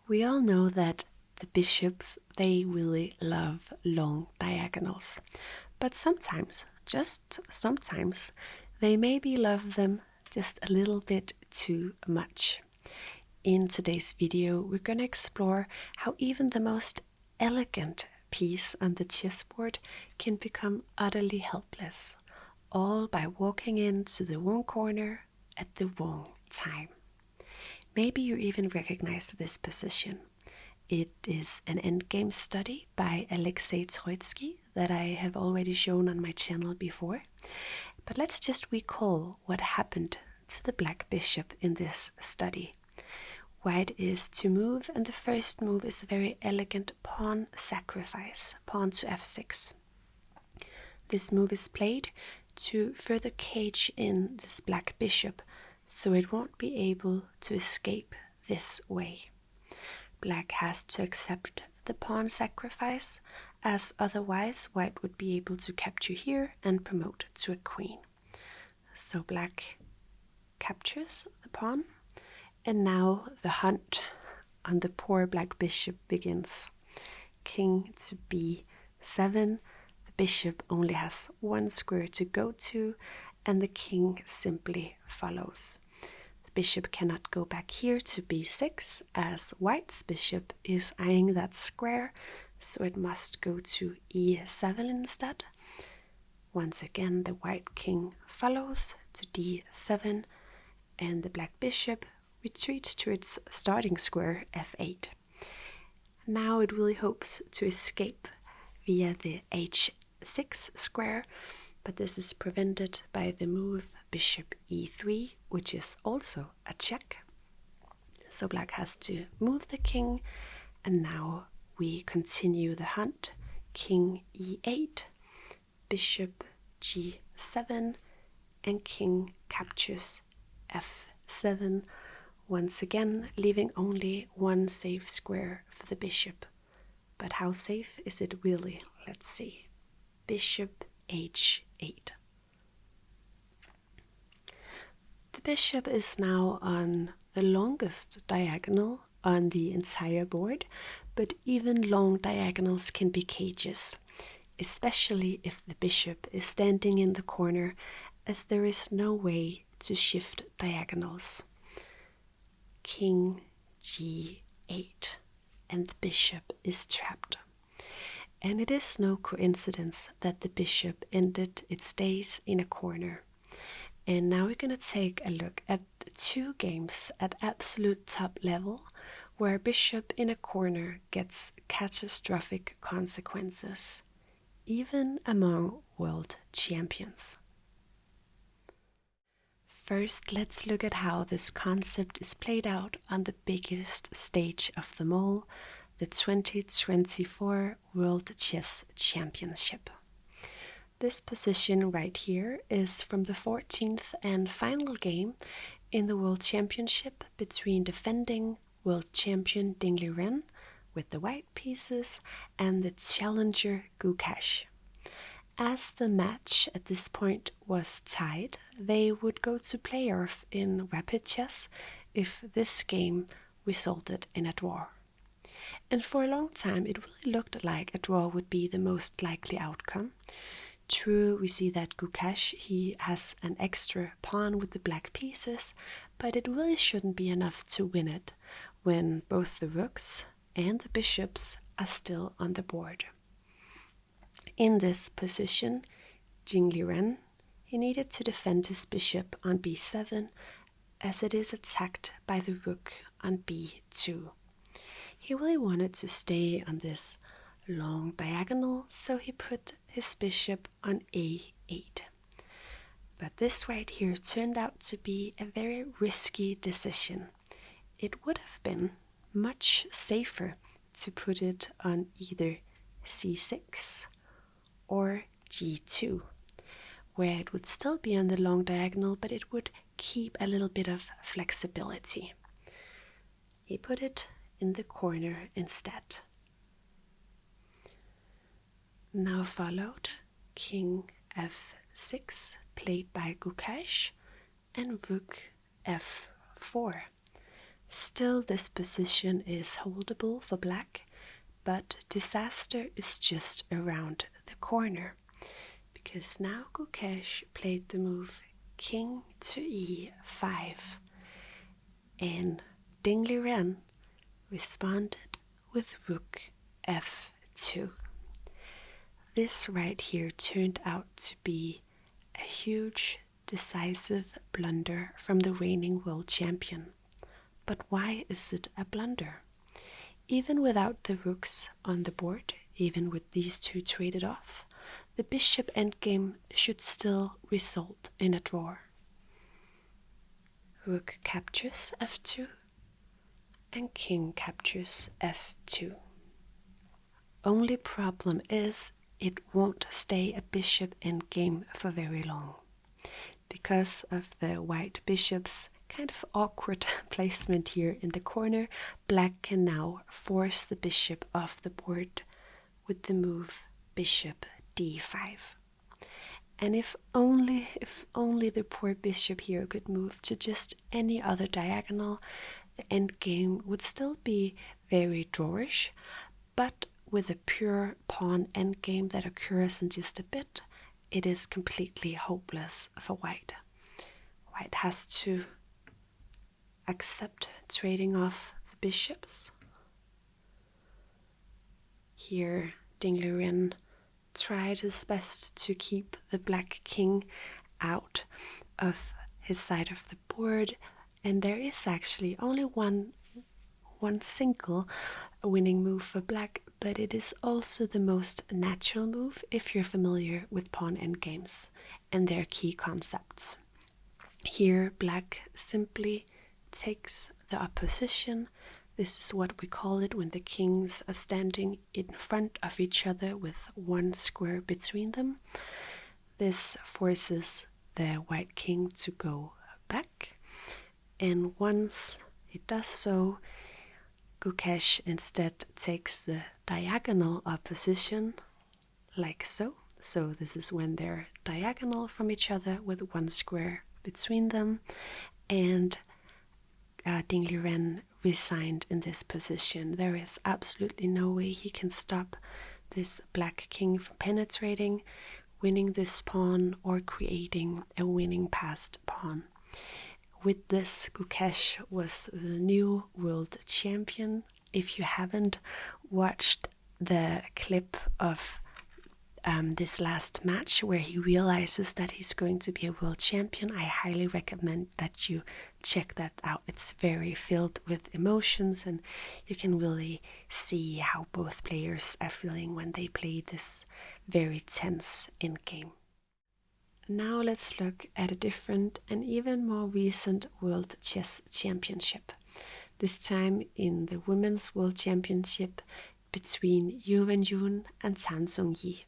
We all know that the bishops, they really love long diagonals. But sometimes, just sometimes, they maybe love them just a little bit too much. In today's video, we're going to explore how even the most elegant piece on the chessboard can become utterly helpless, all by walking into the wrong corner at the wrong time. Maybe you even recognize this position. It is an endgame study by Alexei Troitsky that I have already shown on my channel before. But let's just recall what happened to the black bishop in this study. White is to move, and the first move is a very elegant pawn sacrifice, pawn to f6. This move is played to further cage in this black bishop, so it won't be able to escape this way. Black has to accept the pawn sacrifice, as otherwise white would be able to capture here and promote to a queen. So black captures the pawn, and now the hunt on the poor black bishop begins. King to b7, the bishop only has one square to go to, and the king simply follows. The bishop cannot go back here to b6, as white's bishop is eyeing that square, so it must go to e7 instead. Once again, the white king follows to d7, and the black bishop retreats to its starting square f8. Now it really hopes to escape via the h6 square, but this is prevented by the move bishop e3, which is also a check. So black has to move the king, and now we continue the hunt. King e8, bishop g7, and king captures f7, once again leaving only one safe square for the bishop. But how safe is it really? Let's see. Bishop h8. The bishop is now on the longest diagonal on the entire board, but even long diagonals can be cages, especially if the bishop is standing in the corner, as there is no way to shift diagonals. King g8, and the bishop is trapped. And it is no coincidence that the bishop ended its days in a corner. And now we're going to take a look at two games at absolute top level where a bishop in a corner gets catastrophic consequences, even among world champions. First, let's look at how this concept is played out on the biggest stage of them all, the 2024 World Chess Championship. This position right here is from the 14th and final game in the World Championship between defending world champion Ding Liren with the white pieces and the challenger Gukash. As the match at this point was tied, they would go to playoff in rapid chess if this game resulted in a draw. And for a long time it really looked like a draw would be the most likely outcome. True, we see that Gukash, he has an extra pawn with the black pieces, but it really shouldn't be enough to win it when both the rooks and the bishops are still on the board. In this position, Ding Liren, he needed to defend his bishop on b7 as it is attacked by the rook on b2. He really wanted to stay on this long diagonal, so he put his bishop on a8. But this right here turned out to be a very risky decision. It would have been much safer to put it on either c6 or g2, where it would still be on the long diagonal, but it would keep a little bit of flexibility. He put it in the corner instead. Now followed king f6, played by Gukash, and rook f4. Still, this position is holdable for black, but disaster is just around the corner, because now Gukesh played the move king to e5, and Ding Liren responded with rook f2. This right here turned out to be a huge, decisive blunder from the reigning world champion. But why is it a blunder? Even without the rooks on the board, even with these two traded off, the bishop endgame should still result in a draw. Rook captures f2, and king captures f2. Only problem is it won't stay a bishop endgame for very long. Because of the white bishop's kind of awkward placement here in the corner, black can now force the bishop off the board with the move bishop d5. And if only the poor bishop here could move to just any other diagonal, the endgame would still be very drawish, but with a pure pawn endgame that occurs in just a bit, it is completely hopeless for white. White has to accept trading off the bishops. Here, Ding Liren tried his best to keep the black king out of his side of the board, and there is actually only one single winning move for black, but it is also the most natural move if you're familiar with pawn endgames and their key concepts. Here, black simply takes the opposition. This is what we call it when the kings are standing in front of each other with one square between them. This forces the white king to go back, and once it does so, Gukesh instead takes the diagonal opposition, like so. So this is when they're diagonal from each other with one square between them, and Ding Liren resigned in this position. There is absolutely no way he can stop this black king from penetrating, winning this pawn, or creating a winning passed pawn. With this, Gukesh was the new world champion. If you haven't watched the clip of this last match where he realizes that he's going to be a world champion, I highly recommend that you check that out. It's very filled with emotions, and you can really see how both players are feeling when they play this very tense endgame. Now let's look at a different and even more recent World Chess Championship. This time in the Women's World Championship between Yu Wenjun and Tan Song-yi.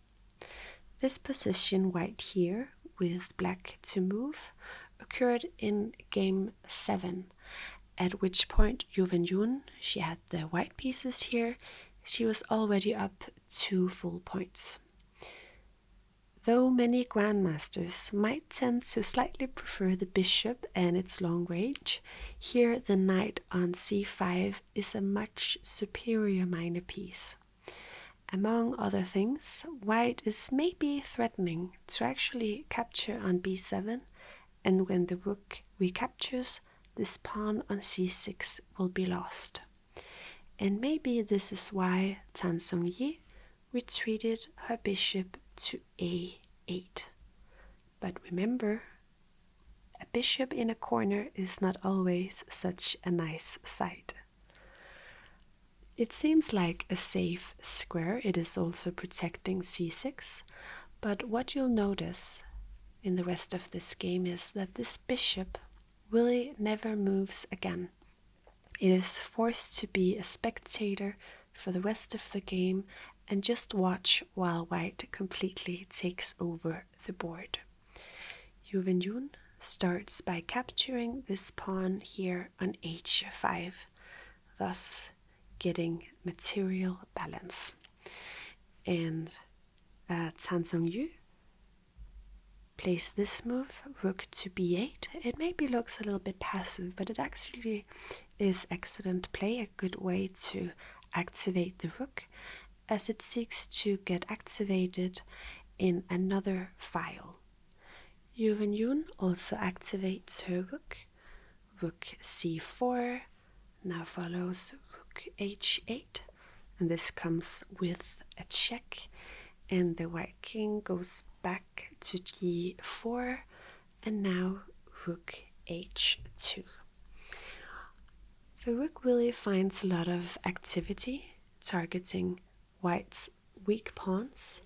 This position white here with black to move occurred in game 7, at which point Yu Wenjun, she had the white pieces here, she was already up 2 full points. Though many grandmasters might tend to slightly prefer the bishop and its long range, here the knight on c5 is a much superior minor piece. Among other things, white is maybe threatening to actually capture on b7, and when the rook recaptures, this pawn on c6 will be lost. And maybe this is why Tan Song-yi retreated her bishop to a8. But remember, a bishop in a corner is not always such a nice sight. It seems like a safe square. It is also protecting c6, but what you'll notice in the rest of this game is that this bishop really never moves again. It is forced to be a spectator for the rest of the game and just watch while white completely takes over the board. Yu Wenjun starts by capturing this pawn here on h5, thus getting material balance. And Tan Song-yu plays this move, rook to b8. It maybe looks a little bit passive, but it actually is excellent play, a good way to activate the rook, as it seeks to get activated in another file. Yun also activates her rook. Rook c4, now follows rook h8, and this comes with a check, and the white king goes back to g4, and now rook h2. The rook really finds a lot of activity, targeting white's weak pawns.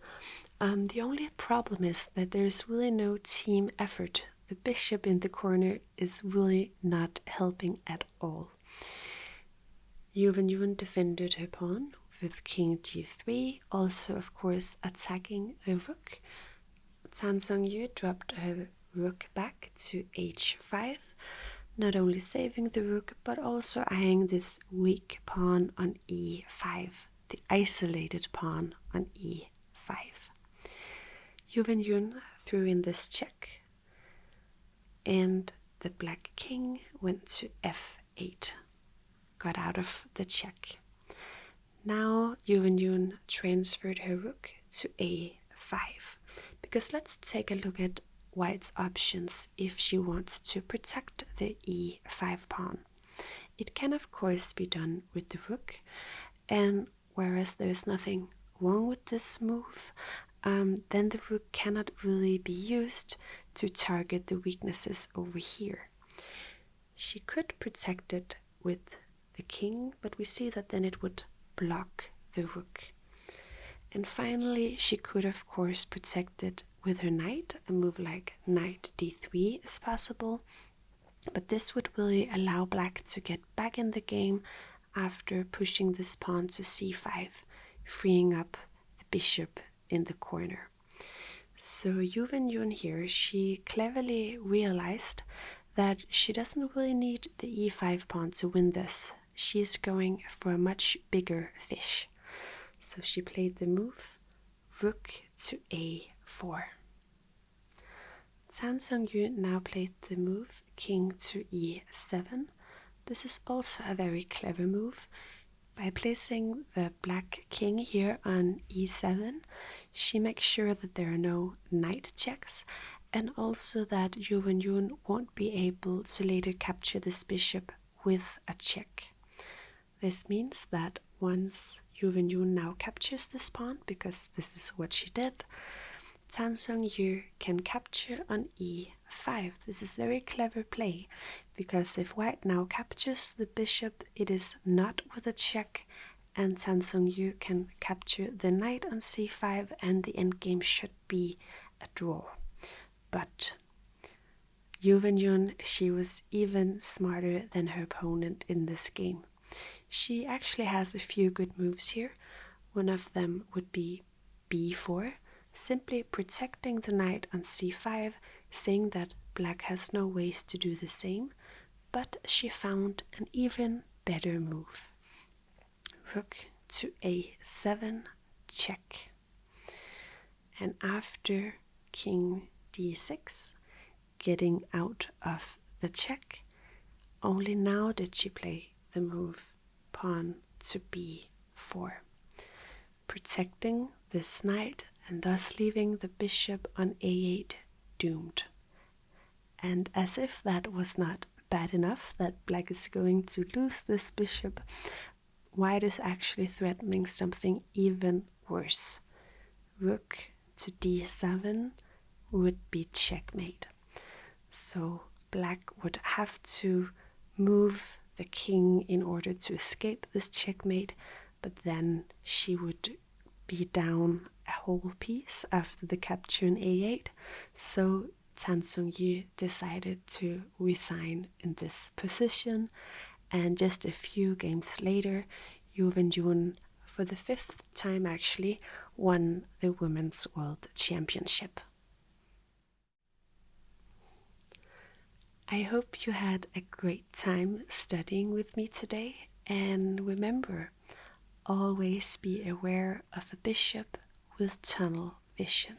The only problem is that there's really no team effort. The bishop in the corner is really not helping at all. Yun defended her pawn with king g3, also of course attacking the rook. Tan Sung-yu dropped her rook back to h5, not only saving the rook but also eyeing this weak pawn on e5, the isolated pawn on e5. Yun threw in this check, and the black king went to f8, got out of the check. Now Yun transferred her rook to a5, because let's take a look at white's options if she wants to protect the e5 pawn. It can of course be done with the rook, and whereas there's nothing wrong with this move, then the rook cannot really be used to target the weaknesses over here. She could protect it with the king, but we see that then it would block the rook. And finally, she could of course protect it with her knight. A move like knight d3 is possible, but this would really allow black to get back in the game after pushing this pawn to c5, freeing up the bishop in the corner. So Yun here, she cleverly realized that she doesn't really need the e5 pawn to win this. She is going for a much bigger fish. So she played the move rook to a4. Tan Sung-yu now played the move king to e7. This is also a very clever move. By placing the black king here on e7, she makes sure that there are no knight checks, and also that Yun won't be able to later capture this bishop with a check. This means that once Yun now captures this pawn, because this is what she did, Tan Sung-yu can capture on e5. This is very clever play, because if white now captures the bishop, it is not with a check, and Tan Sung-yu can capture the knight on c5, and the endgame should be a draw. But Yun, she was even smarter than her opponent in this game. She actually has a few good moves here. One of them would be b4, simply protecting the knight on c5, saying that black has no ways to do the same, but she found an even better move. Rook to a7, check. And after king d6, getting out of the check, only now did she play the move pawn to b4, protecting this knight and thus leaving the bishop on a8 doomed. And as if that was not bad enough, that black is going to lose this bishop, white is actually threatening something even worse. Rook to d7 would be checkmate. So black would have to move the king in order to escape this checkmate, but then she would be down a whole piece after the capture in a8. So Tan Sung-yu decided to resign in this position, and just a few games later, Yun, for the 5th time actually, won the Women's World Championship. I hope you had a great time studying with me today, and remember, always be aware of a bishop with tunnel vision.